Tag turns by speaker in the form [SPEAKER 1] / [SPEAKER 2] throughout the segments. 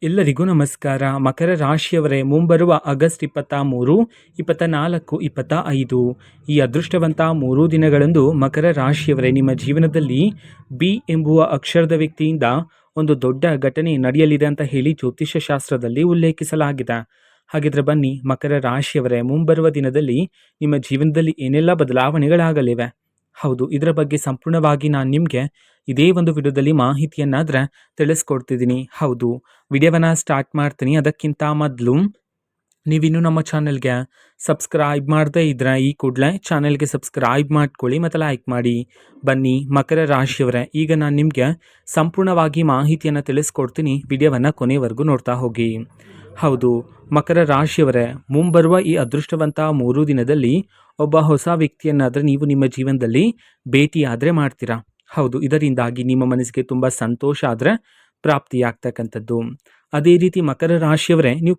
[SPEAKER 1] ಎಲ್ಲರಿಗೂ ನಮಸ್ಕಾರ. ಮಕರ ರಾಶಿಯವರೇ, ಮುಂಬರುವ ಆಗಸ್ಟ್ 23, 24, 25 ಈ ಅದೃಷ್ಟವಂತ 3 ದಿನಗಳಂದು ಮಕರ ರಾಶಿಯವರೇ ನಿಮ್ಮ ಜೀವನದಲ್ಲಿ ಬಿ ಎಂಬುವ ಅಕ್ಷರದ ವ್ಯಕ್ತಿಯಿಂದ ಒಂದು ದೊಡ್ಡ ಘಟನೆ ನಡೆಯಲಿದೆ ಅಂತ ಹೇಳಿ ಜ್ಯೋತಿಷ್ಯ ಶಾಸ್ತ್ರದಲ್ಲಿ ಉಲ್ಲೇಖಿಸಲಾಗಿದೆ. ಹಾಗಿದ್ರೆ ಬನ್ನಿ, ಮಕರ ರಾಶಿಯವರೇ ಮುಂಬರುವ ದಿನದಲ್ಲಿ ನಿಮ್ಮ ಜೀವನದಲ್ಲಿ ಏನೆಲ್ಲ ಬದಲಾವಣೆಗಳಾಗಲಿವೆ, ಹೌದು ಇದರ ಬಗ್ಗೆ ಸಂಪೂರ್ಣವಾಗಿ ನಾನು ನಿಮಗೆ ಇದೇ ಒಂದು ವಿಡಿಯೋದಲ್ಲಿ ಮಾಹಿತಿಯನ್ನಾದ್ರೆ ತಿಳಿಸ್ಕೊಡ್ತಿದ್ದೀನಿ. ಹೌದು, ವಿಡಿಯೋವನ್ನ ಸ್ಟಾರ್ಟ್ ಮಾಡ್ತೀನಿ. ಅದಕ್ಕಿಂತ ಮೊದಲು ನೀವಿನ್ನೂ ನಮ್ಮ ಚಾನೆಲ್ಗೆ ಸಬ್ಸ್ಕ್ರೈಬ್ ಮಾಡದೇ ಇದ್ರೆ ಈ ಕೂಡಲೇ ಚಾನೆಲ್ಗೆ ಸಬ್ಸ್ಕ್ರೈಬ್ ಮಾಡ್ಕೊಳ್ಳಿ ಮತ್ತು ಲೈಕ್ ಮಾಡಿ. ಬನ್ನಿ ಮಕರ ರಾಶಿಯವರೇ, ಈಗ ನಾನು ನಿಮಗೆ ಸಂಪೂರ್ಣವಾಗಿ ಮಾಹಿತಿಯನ್ನು ತಿಳಿಸ್ಕೊಡ್ತೀನಿ. ವಿಡಿಯೋವನ್ನು ಕೊನೆವರೆಗೂ ನೋಡ್ತಾ ಹೋಗಿ. ಹೌದು, ಮಕರ ರಾಶಿಯವರೇ ಮುಂಬರುವ ಈ ಅದೃಷ್ಟವಂತ 3 ದಿನದಲ್ಲಿ ಒಬ್ಬ ಹೊಸ ವ್ಯಕ್ತಿಯನ್ನಾದರೆ ನೀವು ನಿಮ್ಮ ಜೀವನದಲ್ಲಿ ಭೇಟಿಯಾದರೆ ಮಾಡ್ತೀರಾ. ಹೌದು, ಇದರಿಂದಾಗಿ ನಿಮ್ಮ ಮನಸ್ಸಿಗೆ ತುಂಬ ಸಂತೋಷ ಆದರೆ ಪ್ರಾಪ್ತಿಯಾಗ್ತಕ್ಕಂಥದ್ದು. ಅದೇ ರೀತಿ ಮಕರ ರಾಶಿಯವರೇ, ನೀವು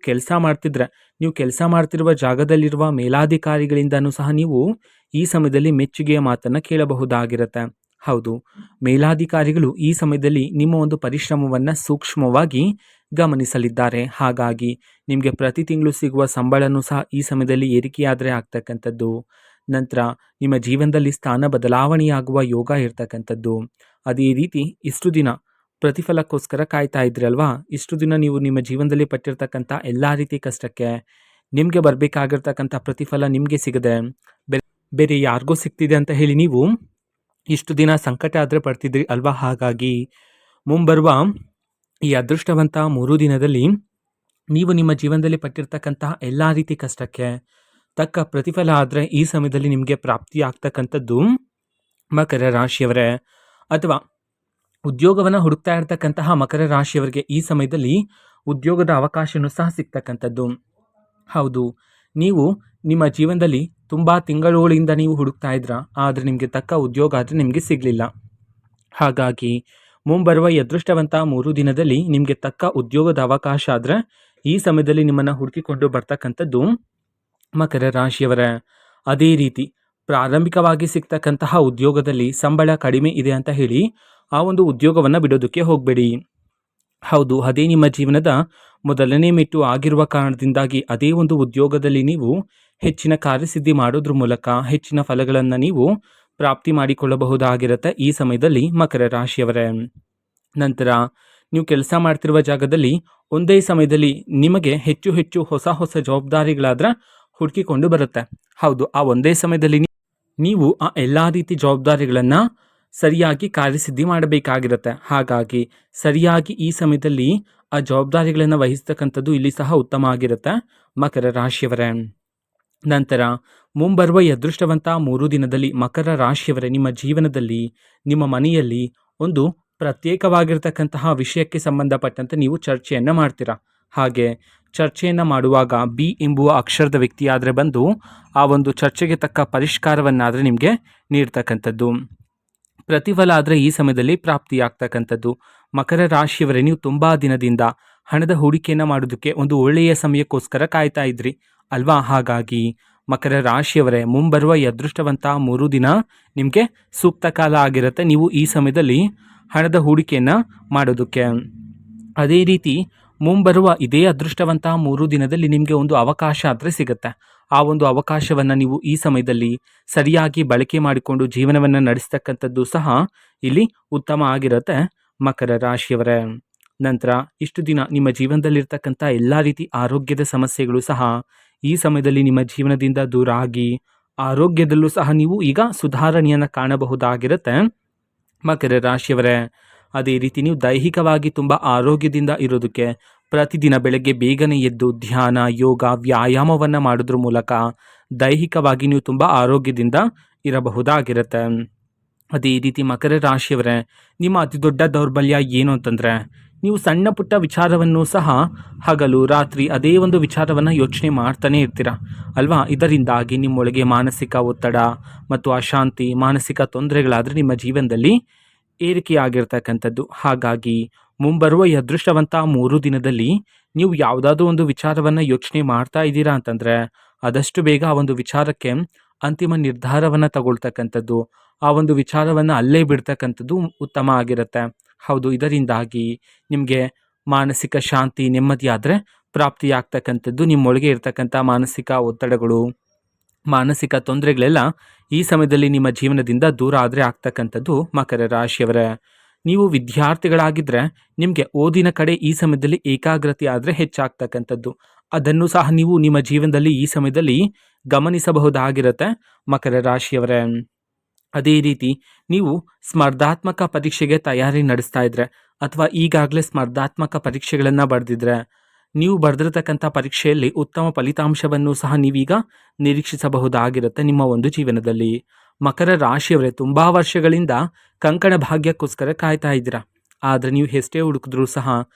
[SPEAKER 1] ಕೆಲಸ ಮಾಡ್ತಿರುವ ಜಾಗದಲ್ಲಿರುವ ಮೇಲಾಧಿಕಾರಿಗಳಿಂದನೂ ಸಹ ನೀವು ಈ ಸಮಯದಲ್ಲಿ ಮೆಚ್ಚುಗೆಯ ಮಾತನ್ನು ಕೇಳಬಹುದಾಗಿರುತ್ತೆ. ಹೌದು, ಮೇಲಾಧಿಕಾರಿಗಳು ಈ ಸಮಯದಲ್ಲಿ ನಿಮ್ಮ ಒಂದು ಪರಿಶ್ರಮವನ್ನು ಸೂಕ್ಷ್ಮವಾಗಿ ಗಮನಿಸಲಿದ್ದಾರೆ. ಹಾಗಾಗಿ ನಿಮಗೆ ಪ್ರತಿ ತಿಂಗಳು ಸಿಗುವ ಸಂಬಳನೂ ಸಹ ಈ ಸಮಯದಲ್ಲಿ ಏರಿಕೆಯಾದರೆ ಆಗ್ತಕ್ಕಂಥದ್ದು. ನಂತರ ನಿಮ್ಮ ಜೀವನದಲ್ಲಿ ಸ್ಥಾನ ಬದಲಾವಣೆಯಾಗುವ ಯೋಗ ಇರ್ತಕ್ಕಂಥದ್ದು. ಅದೇ ರೀತಿ ಇಷ್ಟು ದಿನ ಪ್ರತಿಫಲಕ್ಕೋಸ್ಕರ ಕಾಯ್ತಾ ಇದ್ರಿ ಅಲ್ವಾ, ಇಷ್ಟು ದಿನ ನೀವು ನಿಮ್ಮ ಜೀವನದಲ್ಲಿ ಪಟ್ಟಿರ್ತಕ್ಕಂಥ ಎಲ್ಲ ರೀತಿ ಕಷ್ಟಕ್ಕೆ ನಿಮಗೆ ಬರಬೇಕಾಗಿರ್ತಕ್ಕಂಥ ಪ್ರತಿಫಲ ನಿಮಗೆ ಸಿಗದೆ ಬೇರೆ ಯಾರಿಗೋ ಸಿಗ್ತಿದೆ ಅಂತ ಹೇಳಿ ನೀವು ಇಷ್ಟು ದಿನ ಸಂಕಟ ಆದರೆ ಪಡ್ತಿದ್ರಿ ಅಲ್ವಾ. ಹಾಗಾಗಿ ಮುಂಬರುವ ಈ ಅದೃಷ್ಟವಂತ 3 ದಿನದಲ್ಲಿ ನೀವು ನಿಮ್ಮ ಜೀವನದಲ್ಲಿ ಪಟ್ಟಿರ್ತಕ್ಕಂತಹ ಎಲ್ಲ ರೀತಿ ಕಷ್ಟಕ್ಕೆ ತಕ್ಕ ಪ್ರತಿಫಲ ಆದರೆ ಈ ಸಮಯದಲ್ಲಿ ನಿಮಗೆ ಪ್ರಾಪ್ತಿ ಆಗ್ತಕ್ಕಂಥದ್ದು. ಮಕರ ರಾಶಿಯವರೇ, ಅಥವಾ ಉದ್ಯೋಗವನ್ನು ಹುಡುಕ್ತಾ ಇರ್ತಕ್ಕಂತಹ ಮಕರ ರಾಶಿಯವರಿಗೆ ಈ ಸಮಯದಲ್ಲಿ ಉದ್ಯೋಗದ ಅವಕಾಶನೂ ಸಹ ಸಿಗ್ತಕ್ಕಂಥದ್ದು. ಹೌದು, ನೀವು ನಿಮ್ಮ ಜೀವನದಲ್ಲಿ ತುಂಬ ತಿಂಗಳುಗಳಿಂದ ನೀವು ಹುಡುಕ್ತಾ ಇದ್ರ, ಆದರೆ ನಿಮಗೆ ತಕ್ಕ ಉದ್ಯೋಗ ಆದರೆ ನಿಮಗೆ ಸಿಗಲಿಲ್ಲ. ಹಾಗಾಗಿ ಮುಂಬರುವ ಈ ಅದೃಷ್ಟವಂತ 3 ದಿನದಲ್ಲಿ ನಿಮಗೆ ತಕ್ಕ ಉದ್ಯೋಗದ ಅವಕಾಶ ಆದರೆ ಈ ಸಮಯದಲ್ಲಿ ನಿಮ್ಮನ್ನು ಹುಡುಕಿಕೊಂಡು ಬರ್ತಕ್ಕಂಥದ್ದು ಮಕರ ರಾಶಿಯವರೇ. ಅದೇ ರೀತಿ ಪ್ರಾರಂಭಿಕವಾಗಿ ಸಿಗ್ತಕ್ಕಂತಹ ಉದ್ಯೋಗದಲ್ಲಿ ಸಂಬಳ ಕಡಿಮೆ ಇದೆ ಅಂತ ಹೇಳಿ ಆ ಒಂದು ಉದ್ಯೋಗವನ್ನು ಬಿಡೋದಕ್ಕೆ ಹೋಗಬೇಡಿ. ಹೌದು, ಅದೇ ನಿಮ್ಮ ಜೀವನದ ಮೊದಲನೇ ಮೆಟ್ಟು ಆಗಿರುವ ಕಾರಣದಿಂದಾಗಿ ಅದೇ ಒಂದು ಉದ್ಯೋಗದಲ್ಲಿ ನೀವು ಹೆಚ್ಚಿನ ಕಾರ್ಯಸಿದ್ಧಿ ಮಾಡೋದ್ರ ಮೂಲಕ ಹೆಚ್ಚಿನ ಫಲಗಳನ್ನು ನೀವು ಪ್ರಾಪ್ತಿ ಮಾಡಿಕೊಳ್ಳಬಹುದಾಗಿರುತ್ತೆ ಈ ಸಮಯದಲ್ಲಿ ಮಕರ ರಾಶಿಯವರೇ. ನಂತರ ನೀವು ಕೆಲಸ ಮಾಡ್ತಿರುವ ಜಾಗದಲ್ಲಿ ಒಂದೇ ಸಮಯದಲ್ಲಿ ನಿಮಗೆ ಹೆಚ್ಚು ಹೆಚ್ಚು ಹೊಸ ಹೊಸ ಜವಾಬ್ದಾರಿಗಳಾದ್ರೆ ಹುಡುಕಿಕೊಂಡು ಬರುತ್ತೆ. ಹೌದು, ಆ ಒಂದೇ ಸಮಯದಲ್ಲಿ ನೀವು ಆ ಎಲ್ಲ ರೀತಿ ಜವಾಬ್ದಾರಿಗಳನ್ನು ಸರಿಯಾಗಿ ಕಾರ್ಯಸಿದ್ಧಿ ಮಾಡಬೇಕಾಗಿರುತ್ತೆ. ಹಾಗಾಗಿ ಸರಿಯಾಗಿ ಈ ಸಮಯದಲ್ಲಿ ಆ ಜವಾಬ್ದಾರಿಗಳನ್ನು ವಹಿಸ್ತಕ್ಕಂಥದ್ದು ಇಲ್ಲಿ ಸಹ ಉತ್ತಮ ಆಗಿರುತ್ತೆ ಮಕರ ರಾಶಿಯವರೇ. ನಂತರ ಮುಂಬರುವ ಈ ಅದೃಷ್ಟವಂತ 3 ದಿನದಲ್ಲಿ ಮಕರ ರಾಶಿಯವರೇ ನಿಮ್ಮ ಜೀವನದಲ್ಲಿ ನಿಮ್ಮ ಮನೆಯಲ್ಲಿ ಒಂದು ಪ್ರತ್ಯೇಕವಾಗಿರ್ತಕ್ಕಂತಹ ವಿಷಯಕ್ಕೆ ಸಂಬಂಧಪಟ್ಟಂತೆ ನೀವು ಚರ್ಚೆಯನ್ನು ಮಾಡ್ತೀರಾ. ಹಾಗೆ ಚರ್ಚೆಯನ್ನು ಮಾಡುವಾಗ ಬಿ ಎಂಬುವ ಅಕ್ಷರದ ವ್ಯಕ್ತಿಯಾದರೆ ಬಂದು ಆ ಒಂದು ಚರ್ಚೆಗೆ ತಕ್ಕ ಪರಿಷ್ಕಾರವನ್ನಾದರೆ ನಿಮಗೆ ನೀಡ್ತಕ್ಕಂಥದ್ದು. ಪ್ರತಿಫಲ ಆದರೆ ಈ ಸಮಯದಲ್ಲಿ ಪ್ರಾಪ್ತಿಯಾಗ್ತಕ್ಕಂಥದ್ದು. ಮಕರ ರಾಶಿಯವರೇ, ನೀವು ತುಂಬ ದಿನದಿಂದ ಹಣದ ಹೂಡಿಕೆಯನ್ನು ಮಾಡೋದಕ್ಕೆ ಒಂದು ಒಳ್ಳೆಯ ಸಮಯಕ್ಕೋಸ್ಕರ ಕಾಯ್ತಾ ಇದ್ರಿ ಅಲ್ವಾ. ಹಾಗಾಗಿ ಮಕರ ರಾಶಿಯವರೇ ಮುಂಬರುವ ಈ ಅದೃಷ್ಟವಂತ 3 ದಿನ ನಿಮಗೆ ಸೂಕ್ತ ಕಾಲ ಆಗಿರುತ್ತೆ ನೀವು ಈ ಸಮಯದಲ್ಲಿ ಹಣದ ಹೂಡಿಕೆಯನ್ನು ಮಾಡೋದಕ್ಕೆ. ಅದೇ ರೀತಿ ಮುಂಬರುವ ಇದೇ ಅದೃಷ್ಟವಂತ 3 ದಿನದಲ್ಲಿ ನಿಮಗೆ ಒಂದು ಅವಕಾಶ ಆದರೆ ಸಿಗುತ್ತೆ. ಆ ಒಂದು ಅವಕಾಶವನ್ನು ನೀವು ಈ ಸಮಯದಲ್ಲಿ ಸರಿಯಾಗಿ ಬಳಕೆ ಮಾಡಿಕೊಂಡು ಜೀವನವನ್ನು ನಡೆಸ್ತಕ್ಕಂಥದ್ದು ಸಹ ಇಲ್ಲಿ ಉತ್ತಮ ಆಗಿರುತ್ತೆ ಮಕರ ರಾಶಿಯವರೇ. ನಂತರ ಇಷ್ಟು ದಿನ ನಿಮ್ಮ ಜೀವನದಲ್ಲಿರ್ತಕ್ಕಂಥ ಎಲ್ಲ ರೀತಿ ಆರೋಗ್ಯದ ಸಮಸ್ಯೆಗಳು ಸಹ ಈ ಸಮಯದಲ್ಲಿ ನಿಮ್ಮ ಜೀವನದಿಂದ ದೂರ ಆಗಿ ಆರೋಗ್ಯದಲ್ಲೂ ಸಹ ನೀವು ಈಗ ಸುಧಾರಣೆಯನ್ನು ಕಾಣಬಹುದಾಗಿರುತ್ತೆ ಮಕರ ರಾಶಿಯವರೇ. ಅದೇ ರೀತಿ ನೀವು ದೈಹಿಕವಾಗಿ ತುಂಬ ಆರೋಗ್ಯದಿಂದ ಇರೋದಕ್ಕೆ ಪ್ರತಿದಿನ ಬೆಳಗ್ಗೆ ಬೇಗನೆ ಎದ್ದು ಧ್ಯಾನ, ಯೋಗ, ವ್ಯಾಯಾಮವನ್ನು ಮಾಡೋದ್ರ ಮೂಲಕ ದೈಹಿಕವಾಗಿ ನೀವು ತುಂಬ ಆರೋಗ್ಯದಿಂದ ಇರಬಹುದಾಗಿರುತ್ತೆ. ಅದೇ ರೀತಿ ಮಕರ ರಾಶಿಯವರೇ, ನಿಮ್ಮ ಅತಿ ದೊಡ್ಡ ದೌರ್ಬಲ್ಯ ಏನು ಅಂತಂದರೆ ನೀವು ಸಣ್ಣ ಪುಟ್ಟ ವಿಚಾರವನ್ನು ಸಹ ಹಗಲು ರಾತ್ರಿ ಅದೇ ಒಂದು ವಿಚಾರವನ್ನು ಯೋಚನೆ ಮಾಡ್ತಾನೆ ಇರ್ತೀರ ಅಲ್ವಾ. ಇದರಿಂದಾಗಿ ನಿಮ್ಮೊಳಗೆ ಮಾನಸಿಕ ಒತ್ತಡ ಮತ್ತು ಅಶಾಂತಿ, ಮಾನಸಿಕ ತೊಂದರೆಗಳಾದರೆ ನಿಮ್ಮ ಜೀವನದಲ್ಲಿ ಏರಿಕೆಯಾಗಿರ್ತಕ್ಕಂಥದ್ದು. ಹಾಗಾಗಿ ಮುಂಬರುವ ಈ ಅದೃಷ್ಟವಂತ 3 ದಿನದಲ್ಲಿ ನೀವು ಯಾವುದಾದ್ರೂ ಒಂದು ವಿಚಾರವನ್ನು ಯೋಚನೆ ಮಾಡ್ತಾ ಇದ್ದೀರಾ ಅಂತಂದರೆ ಆದಷ್ಟು ಬೇಗ ಆ ಒಂದು ವಿಚಾರಕ್ಕೆ ಅಂತಿಮ ನಿರ್ಧಾರವನ್ನು ತಗೊಳ್ತಕ್ಕಂಥದ್ದು, ಆ ಒಂದು ವಿಚಾರವನ್ನು ಅಲ್ಲೇ ಬಿಡ್ತಕ್ಕಂಥದ್ದು ಉತ್ತಮ ಆಗಿರುತ್ತೆ. ಹೌದು, ಇದರಿಂದಾಗಿ ನಿಮಗೆ ಮಾನಸಿಕ ಶಾಂತಿ ನೆಮ್ಮದಿ ಆದರೆ ಪ್ರಾಪ್ತಿಯಾಗ್ತಕ್ಕಂಥದ್ದು. ನಿಮ್ಮೊಳಗೆ ಇರ್ತಕ್ಕಂಥ ಮಾನಸಿಕ ಒತ್ತಡಗಳು, ಮಾನಸಿಕ ತೊಂದರೆಗಳೆಲ್ಲ ಈ ಸಮಯದಲ್ಲಿ ನಿಮ್ಮ ಜೀವನದಿಂದ ದೂರ ಆದರೆ ಆಗ್ತಕ್ಕಂಥದ್ದು. ಮಕರ ರಾಶಿಯವರೇ, ನೀವು ವಿದ್ಯಾರ್ಥಿಗಳಾಗಿದ್ದರೆ ನಿಮಗೆ ಓದಿನ ಕಡೆ ಈ ಸಮಯದಲ್ಲಿ ಏಕಾಗ್ರತೆ ಆದರೆ ಹೆಚ್ಚಾಗ್ತಕ್ಕಂಥದ್ದು. ಅದನ್ನು ಸಹ ನೀವು ನಿಮ್ಮ ಜೀವನದಲ್ಲಿ ಈ ಸಮಯದಲ್ಲಿ ಗಮನಿಸಬಹುದಾಗಿರುತ್ತೆ ಮಕರ ರಾಶಿಯವರೇ. ಅದೇ ರೀತಿ ನೀವು ಸ್ಪರ್ಧಾತ್ಮಕ ಪರೀಕ್ಷೆಗೆ ತಯಾರಿ ನಡೆಸ್ತಾ ಇದ್ರೆ ಅಥವಾ ಈಗಾಗಲೇ ಸ್ಪರ್ಧಾತ್ಮಕ ಪರೀಕ್ಷೆಗಳನ್ನು ಬರೆದಿದ್ರೆ, ನೀವು ಬರೆದಿರತಕ್ಕಂಥ ಪರೀಕ್ಷೆಯಲ್ಲಿ ಉತ್ತಮ ಫಲಿತಾಂಶವನ್ನು ಸಹ ನೀವೀಗ ನಿರೀಕ್ಷಿಸಬಹುದಾಗಿರುತ್ತೆ ನಿಮ್ಮ ಒಂದು ಜೀವನದಲ್ಲಿ. ಮಕರ ರಾಶಿಯವರೇ, ತುಂಬ ವರ್ಷಗಳಿಂದ ಕಂಕಣ ಭಾಗ್ಯಕ್ಕೋಸ್ಕರ ಕಾಯ್ತಾ ಇದ್ದೀರಾ. ಆದರೆ ನೀವು ಎಷ್ಟೇ ಹುಡುಕಿದ್ರೂ ಸಹ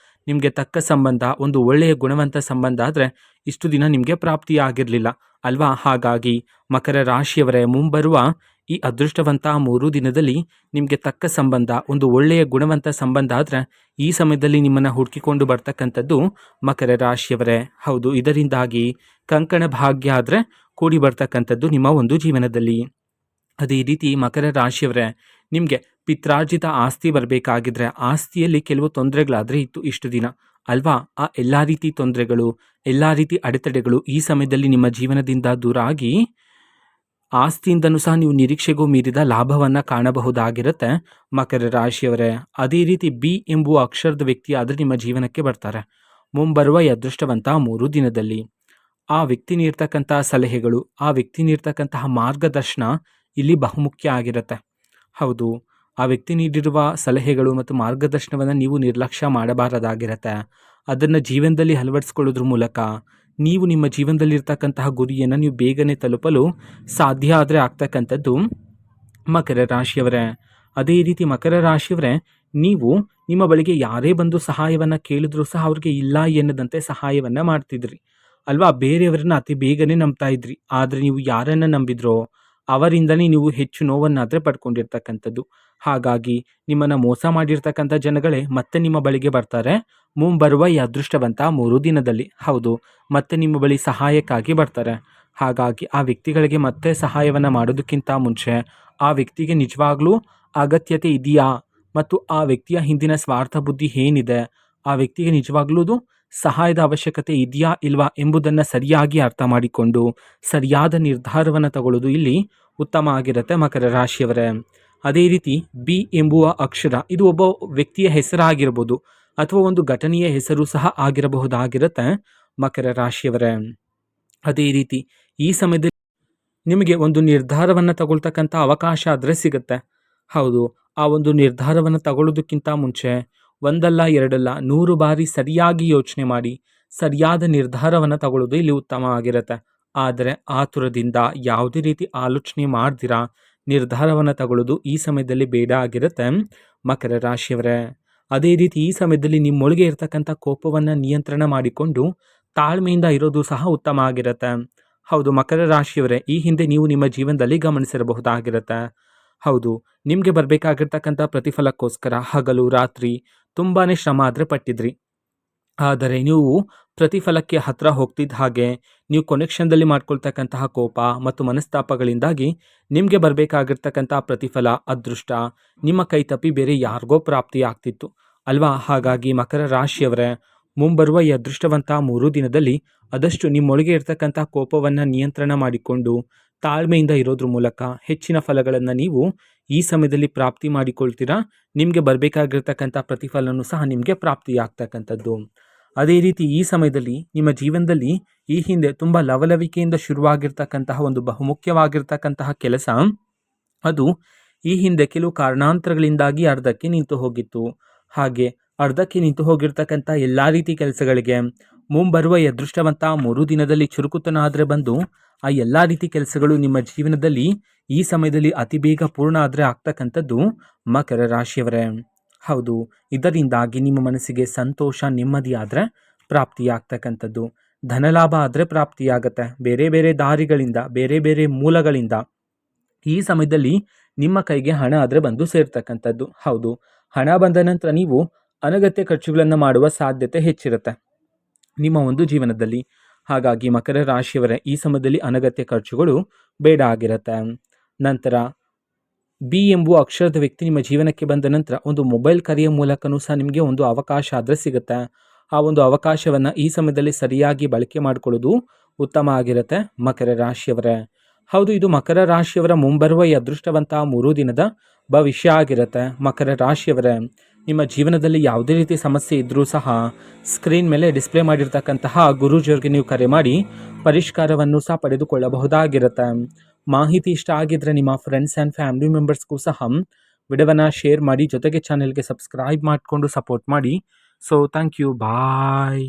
[SPEAKER 1] ನಿಮಗೆ ತಕ್ಕ ಸಂಬಂಧ, ಒಂದು ಒಳ್ಳೆಯ ಗುಣವಂತ ಸಂಬಂಧ ಆದರೆ ಇಷ್ಟು ದಿನ ನಿಮಗೆ ಪ್ರಾಪ್ತಿಯಾಗಿರಲಿಲ್ಲ ಅಲ್ವಾ? ಹಾಗಾಗಿ ಮಕರ ರಾಶಿಯವರೇ, ಮುಂಬರುವ ಈ ಅದೃಷ್ಟವಂತ 3 ದಿನದಲ್ಲಿ ನಿಮಗೆ ತಕ್ಕ ಸಂಬಂಧ, ಒಂದು ಒಳ್ಳೆಯ ಗುಣವಂತ ಸಂಬಂಧ ಆದರೆ ಈ ಸಮಯದಲ್ಲಿ ನಿಮ್ಮನ್ನು ಹುಡುಕಿಕೊಂಡು ಬರ್ತಕ್ಕಂಥದ್ದು ಮಕರ ರಾಶಿಯವರೇ. ಹೌದು, ಇದರಿಂದಾಗಿ ಕಂಕಣ ಭಾಗ್ಯ ಆದರೆ ಕೂಡಿ ಬರ್ತಕ್ಕಂಥದ್ದು ನಿಮ್ಮ ಒಂದು ಜೀವನದಲ್ಲಿ. ಅದೇ ರೀತಿ ಮಕರ ರಾಶಿಯವರೇ, ನಿಮಗೆ ಪಿತ್ರಾರ್ಜಿತ ಆಸ್ತಿ ಬರಬೇಕಾಗಿದ್ರೆ ಆಸ್ತಿಯಲ್ಲಿ ಕೆಲವು ತೊಂದರೆಗಳಾದರೆ ಇತ್ತು ಇಷ್ಟು ದಿನ ಅಲ್ವಾ? ಆ ಎಲ್ಲ ರೀತಿ ತೊಂದರೆಗಳು, ಎಲ್ಲ ರೀತಿ ಅಡೆತಡೆಗಳು ಈ ಸಮಯದಲ್ಲಿ ನಿಮ್ಮ ಜೀವನದಿಂದ ದೂರ ಆಗಿ ಆಸ್ತಿಯಿಂದನೂ ಸಹ ನೀವು ನಿರೀಕ್ಷೆಗೂ ಮೀರಿದ ಲಾಭವನ್ನು ಕಾಣಬಹುದಾಗಿರುತ್ತೆ ಮಕರ ರಾಶಿಯವರೇ. ಅದೇ ರೀತಿ ಬಿ ಎಂಬುವ ಅಕ್ಷರದ ವ್ಯಕ್ತಿ ಆದರೆ ನಿಮ್ಮ ಜೀವನಕ್ಕೆ ಬರ್ತಾರೆ ಮುಂಬರುವ ಈ ಅದೃಷ್ಟವಂತ 3 ದಿನದಲ್ಲಿ. ಆ ವ್ಯಕ್ತಿ ನೀಡ್ತಕ್ಕಂಥ ಸಲಹೆಗಳು, ಆ ವ್ಯಕ್ತಿ ನೀಡ್ತಕ್ಕಂತಹ ಮಾರ್ಗದರ್ಶನ ಇಲ್ಲಿ ಬಹುಮುಖ್ಯ ಆಗಿರುತ್ತೆ. ಹೌದು, ಆ ವ್ಯಕ್ತಿ ನೀಡಿರುವ ಸಲಹೆಗಳು ಮತ್ತು ಮಾರ್ಗದರ್ಶನವನ್ನು ನೀವು ನಿರ್ಲಕ್ಷ್ಯ ಮಾಡಬಾರದಾಗಿರುತ್ತೆ. ಅದನ್ನು ಜೀವನದಲ್ಲಿ ಅಳವಡಿಸ್ಕೊಳ್ಳೋದ್ರ ಮೂಲಕ ನೀವು ನಿಮ್ಮ ಜೀವನದಲ್ಲಿರ್ತಕ್ಕಂತಹ ಗುರಿಯನ್ನು ನೀವು ಬೇಗನೆ ತಲುಪಲು ಸಾಧ್ಯ ಆದರೆ ಆಗ್ತಕ್ಕಂಥದ್ದು ಮಕರ ರಾಶಿಯವರೇ. ಅದೇ ರೀತಿ ಮಕರ ರಾಶಿಯವರೇ, ನೀವು ನಿಮ್ಮ ಬಳಿಗೆ ಯಾರೇ ಬಂದು ಸಹಾಯವನ್ನು ಕೇಳಿದ್ರೂ ಸಹ ಅವ್ರಿಗೆ ಇಲ್ಲ ಎನ್ನದಂತೆ ಸಹಾಯವನ್ನು ಮಾಡ್ತಿದ್ರಿ ಅಲ್ವಾ? ಬೇರೆಯವರನ್ನ ಅತಿ ಬೇಗನೆ ನಂಬ್ತಾ ಇದ್ರಿ. ಆದರೆ ನೀವು ಯಾರನ್ನು ನಂಬಿದ್ರೋ ಅವರಿಂದನೇ ನೀವು ಹೆಚ್ಚು ನೋವನ್ನಾದರೆ ಪಡ್ಕೊಂಡಿರ್ತಕ್ಕಂಥದ್ದು. ಹಾಗಾಗಿ ನಿಮ್ಮನ್ನು ಮೋಸ ಮಾಡಿರ್ತಕ್ಕಂಥ ಜನಗಳೇ ಮತ್ತೆ ನಿಮ್ಮ ಬಳಿಗೆ ಬರ್ತಾರೆ ಮುಂಬರುವ ಈ ಅದೃಷ್ಟವಂತ 3 ದಿನದಲ್ಲಿ. ಹೌದು, ಮತ್ತೆ ನಿಮ್ಮ ಬಳಿ ಸಹಾಯಕ್ಕಾಗಿ ಬರ್ತಾರೆ. ಹಾಗಾಗಿ ಆ ವ್ಯಕ್ತಿಗಳಿಗೆ ಮತ್ತೆ ಸಹಾಯವನ್ನು ಮಾಡೋದಕ್ಕಿಂತ ಮುಂಚೆ ಆ ವ್ಯಕ್ತಿಗೆ ನಿಜವಾಗ್ಲೂ ಅಗತ್ಯತೆ ಇದೆಯಾ ಮತ್ತು ಆ ವ್ಯಕ್ತಿಯ ಹಿಂದಿನ ಸ್ವಾರ್ಥ ಬುದ್ಧಿ ಏನಿದೆ, ಆ ವ್ಯಕ್ತಿಗೆ ನಿಜವಾಗ್ಲೂ ಸಹಾಯದ ಅವಶ್ಯಕತೆ ಇದೆಯಾ ಇಲ್ವಾ ಎಂಬುದನ್ನು ಸರಿಯಾಗಿ ಅರ್ಥ ಮಾಡಿಕೊಂಡು ಸರಿಯಾದ ನಿರ್ಧಾರವನ್ನು ತಗೊಳ್ಳೋದು ಇಲ್ಲಿ ಉತ್ತಮ ಆಗಿರುತ್ತೆ ಮಕರ ರಾಶಿಯವರೇ. ಅದೇ ರೀತಿ ಬಿ ಎಂಬುವ ಅಕ್ಷರ, ಇದು ಒಬ್ಬ ವ್ಯಕ್ತಿಯ ಹೆಸರಾಗಿರ್ಬೋದು ಅಥವಾ ಒಂದು ಘಟನೆಯ ಹೆಸರು ಸಹ ಆಗಿರಬಹುದಾಗಿರುತ್ತೆ ಮಕರ ರಾಶಿಯವರೇ. ಅದೇ ರೀತಿ ಈ ಸಮಯದಲ್ಲಿ ನಿಮಗೆ ಒಂದು ನಿರ್ಧಾರವನ್ನು ತಗೊಳ್ತಕ್ಕಂಥ ಅವಕಾಶ ಆದರೆ ಸಿಗುತ್ತೆ. ಹೌದು, ಆ ಒಂದು ನಿರ್ಧಾರವನ್ನು ತಗೊಳ್ಳೋದಕ್ಕಿಂತ ಮುಂಚೆ ಒಂದಲ್ಲ ಎರಡಲ್ಲ 100 ಬಾರಿ ಸರಿಯಾಗಿ ಯೋಚನೆ ಮಾಡಿ ಸರಿಯಾದ ನಿರ್ಧಾರವನ್ನು ತಗೊಳ್ಳೋದು ಇಲ್ಲಿ ಉತ್ತಮ ಆಗಿರುತ್ತೆ. ಆದರೆ ಆತುರದಿಂದ ಯಾವುದೇ ರೀತಿ ಆಲೋಚನೆ ಮಾಡ್ದಿರಾ ನಿರ್ಧಾರವನ್ನು ತಗೊಳ್ಳೋದು ಈ ಸಮಯದಲ್ಲಿ ಬೇಡ ಆಗಿರುತ್ತೆ ಮಕರ ರಾಶಿಯವರೇ. ಅದೇ ರೀತಿ ಈ ಸಮಯದಲ್ಲಿ ನಿಮ್ಮೊಳಗೆ ಇರ್ತಕ್ಕಂಥ ಕೋಪವನ್ನು ನಿಯಂತ್ರಣ ಮಾಡಿಕೊಂಡು ತಾಳ್ಮೆಯಿಂದ ಇರೋದು ಸಹ ಉತ್ತಮ ಆಗಿರುತ್ತೆ. ಹೌದು ಮಕರ ರಾಶಿಯವರೇ, ಈ ಹಿಂದೆ ನೀವು ನಿಮ್ಮ ಜೀವನದಲ್ಲಿ ಗಮನಿಸಿರಬಹುದಾಗಿರುತ್ತೆ. ಹೌದು, ನಿಮಗೆ ಬರಬೇಕಾಗಿರ್ತಕ್ಕಂಥ ಪ್ರತಿಫಲಕ್ಕೋಸ್ಕರ ಹಗಲು ರಾತ್ರಿ ತುಂಬಾ ಶ್ರಮ ಆದರೆ ಪಟ್ಟಿದ್ರಿ. ಆದರೆ ನೀವು ಪ್ರತಿಫಲಕ್ಕೆ ಹತ್ತಿರ ಹೋಗ್ತಿದ್ದ ಹಾಗೆ ನೀವು ಕೊನೆಕ್ಷನ್ದಲ್ಲಿ ಮಾಡ್ಕೊಳ್ತಕ್ಕಂತಹ ಕೋಪ ಮತ್ತು ಮನಸ್ತಾಪಗಳಿಂದಾಗಿ ನಿಮಗೆ ಬರಬೇಕಾಗಿರ್ತಕ್ಕಂಥ ಪ್ರತಿಫಲ, ಅದೃಷ್ಟ ನಿಮ್ಮ ಕೈ ತಪ್ಪಿ ಬೇರೆ ಯಾರಿಗೋ ಪ್ರಾಪ್ತಿ ಆಗ್ತಿತ್ತು ಅಲ್ವಾ? ಹಾಗಾಗಿ ಮಕರ ರಾಶಿಯವರೇ, ಮುಂಬರುವ ಈ ಅದೃಷ್ಟವಂತ 3 ದಿನದಲ್ಲಿ ಆದಷ್ಟು ನಿಮ್ಮೊಳಗೆ ಇರ್ತಕ್ಕಂಥ ಕೋಪವನ್ನು ನಿಯಂತ್ರಣ ಮಾಡಿಕೊಂಡು ತಾಳ್ಮೆಯಿಂದ ಇರೋದ್ರ ಮೂಲಕ ಹೆಚ್ಚಿನ ಫಲಗಳನ್ನು ನೀವು ಈ ಸಮಯದಲ್ಲಿ ಪ್ರಾಪ್ತಿ ಮಾಡಿಕೊಳ್ತೀರಾ. ನಿಮಗೆ ಬರಬೇಕಾಗಿರ್ತಕ್ಕಂಥ ಪ್ರತಿಫಲನೂ ಸಹ ನಿಮಗೆ ಪ್ರಾಪ್ತಿಯಾಗ್ತಕ್ಕಂಥದ್ದು. ಅದೇ ರೀತಿ ಈ ಸಮಯದಲ್ಲಿ ನಿಮ್ಮ ಜೀವನದಲ್ಲಿ ಈ ಹಿಂದೆ ತುಂಬ ಲವಲವಿಕೆಯಿಂದ ಶುರುವಾಗಿರ್ತಕ್ಕಂತಹ ಒಂದು ಬಹುಮುಖ್ಯವಾಗಿರ್ತಕ್ಕಂತಹ ಕೆಲಸ, ಅದು ಈ ಹಿಂದೆ ಕೆಲವು ಕಾರಣಾಂತರಗಳಿಂದಾಗಿ ಅರ್ಧಕ್ಕೆ ನಿಂತು ಹೋಗಿತ್ತು. ಹಾಗೆ ಅರ್ಧಕ್ಕೆ ನಿಂತು ಹೋಗಿರ್ತಕ್ಕಂಥ ಎಲ್ಲ ರೀತಿ ಕೆಲಸಗಳಿಗೆ ಮುಂಬರುವ ಈ ಅದೃಷ್ಟವಂತ 3 ದಿನದಲ್ಲಿ ಚುರುಕುತನ ಆದರೆ ಬಂದು ಆ ಎಲ್ಲ ರೀತಿ ಕೆಲಸಗಳು ನಿಮ್ಮ ಜೀವನದಲ್ಲಿ ಈ ಸಮಯದಲ್ಲಿ ಅತಿ ಬೇಗ ಪೂರ್ಣ ಆದರೆ ಆಗ್ತಕ್ಕಂಥದ್ದು ಮಕರ ರಾಶಿಯವರೇ. ಹೌದು, ಇದರಿಂದಾಗಿ ನಿಮ್ಮ ಮನಸ್ಸಿಗೆ ಸಂತೋಷ ನೆಮ್ಮದಿ ಆದರೆ ಪ್ರಾಪ್ತಿಯಾಗ್ತಕ್ಕಂಥದ್ದು. ಧನಲಾಭ ಆದರೆ ಪ್ರಾಪ್ತಿಯಾಗತ್ತೆ ಬೇರೆ ಬೇರೆ ದಾರಿಗಳಿಂದ, ಬೇರೆ ಬೇರೆ ಮೂಲಗಳಿಂದ. ಈ ಸಮಯದಲ್ಲಿ ನಿಮ್ಮ ಕೈಗೆ ಹಣ ಆದರೆ ಬಂದು ಸೇರ್ತಕ್ಕಂಥದ್ದು. ಹೌದು, ಹಣ ಬಂದ ನಂತರ ನೀವು ಅನಗತ್ಯ ಖರ್ಚುಗಳನ್ನು ಮಾಡುವ ಸಾಧ್ಯತೆ ಹೆಚ್ಚಿರುತ್ತೆ ನಿಮ್ಮ ಒಂದು ಜೀವನದಲ್ಲಿ. ಹಾಗಾಗಿ ಮಕರ ರಾಶಿಯವರೇ, ಈ ಸಮಯದಲ್ಲಿ ಅನಗತ್ಯ ಖರ್ಚುಗಳು ಬೇಡ ಆಗಿರುತ್ತೆ. ನಂತರ ಬಿ ಎಂಬುವ ಅಕ್ಷರದ ವ್ಯಕ್ತಿ ನಿಮ್ಮ ಜೀವನಕ್ಕೆ ಬಂದ ನಂತರ ಒಂದು ಮೊಬೈಲ್ ಕರೆಯ ಮೂಲಕನೂ ಸಹ ನಿಮಗೆ ಒಂದು ಅವಕಾಶ ಆದರೆ ಸಿಗುತ್ತೆ. ಆ ಒಂದು ಅವಕಾಶವನ್ನು ಈ ಸಮಯದಲ್ಲಿ ಸರಿಯಾಗಿ ಬಳಕೆ ಮಾಡಿಕೊಳ್ಳೋದು ಉತ್ತಮ ಆಗಿರುತ್ತೆ ಮಕರ ರಾಶಿಯವರೇ. ಹೌದು, ಇದು ಮಕರ ರಾಶಿಯವರ ಮುಂಬರುವ ಈ ಅದೃಷ್ಟವಂತ 3 ದಿನದ ಭವಿಷ್ಯ ಆಗಿರುತ್ತೆ. ಮಕರ ರಾಶಿಯವರೇ, ನಿಮ್ಮ ಜೀವನದಲ್ಲಿ ಯಾವುದೇ ರೀತಿ ಸಮಸ್ಯೆ ಇದ್ದರೂ ಸಹ ಸ್ಕ್ರೀನ್ ಮೇಲೆ ಡಿಸ್ಪ್ಲೇ ಮಾಡಿರ್ತಕ್ಕಂತಹ ಗುರೂಜಿಯವರಿಗೆ ನೀವು ಕರೆ ಮಾಡಿ ಪರಿಷ್ಕಾರವನ್ನು ಸಹ ಪಡೆದುಕೊಳ್ಳಬಹುದಾಗಿರುತ್ತೆ. ಮಾಹಿತಿ ಇಷ್ಟ ಆಗಿದ್ರೆ ನಿಮ್ಮ ಫ್ರೆಂಡ್ಸ್ ಆ್ಯಂಡ್ ಫ್ಯಾಮಿಲಿ ಮೆಂಬರ್ಸ್ಗೂ ಸಹ ವಿಡಿಯೋವನ್ನು ಶೇರ್ ಮಾಡಿ, ಜೊತೆಗೆ ಚಾನೆಲ್ಗೆ ಸಬ್ಸ್ಕ್ರೈಬ್ ಮಾಡಿಕೊಂಡು ಸಪೋರ್ಟ್ ಮಾಡಿ. So thank you, bye.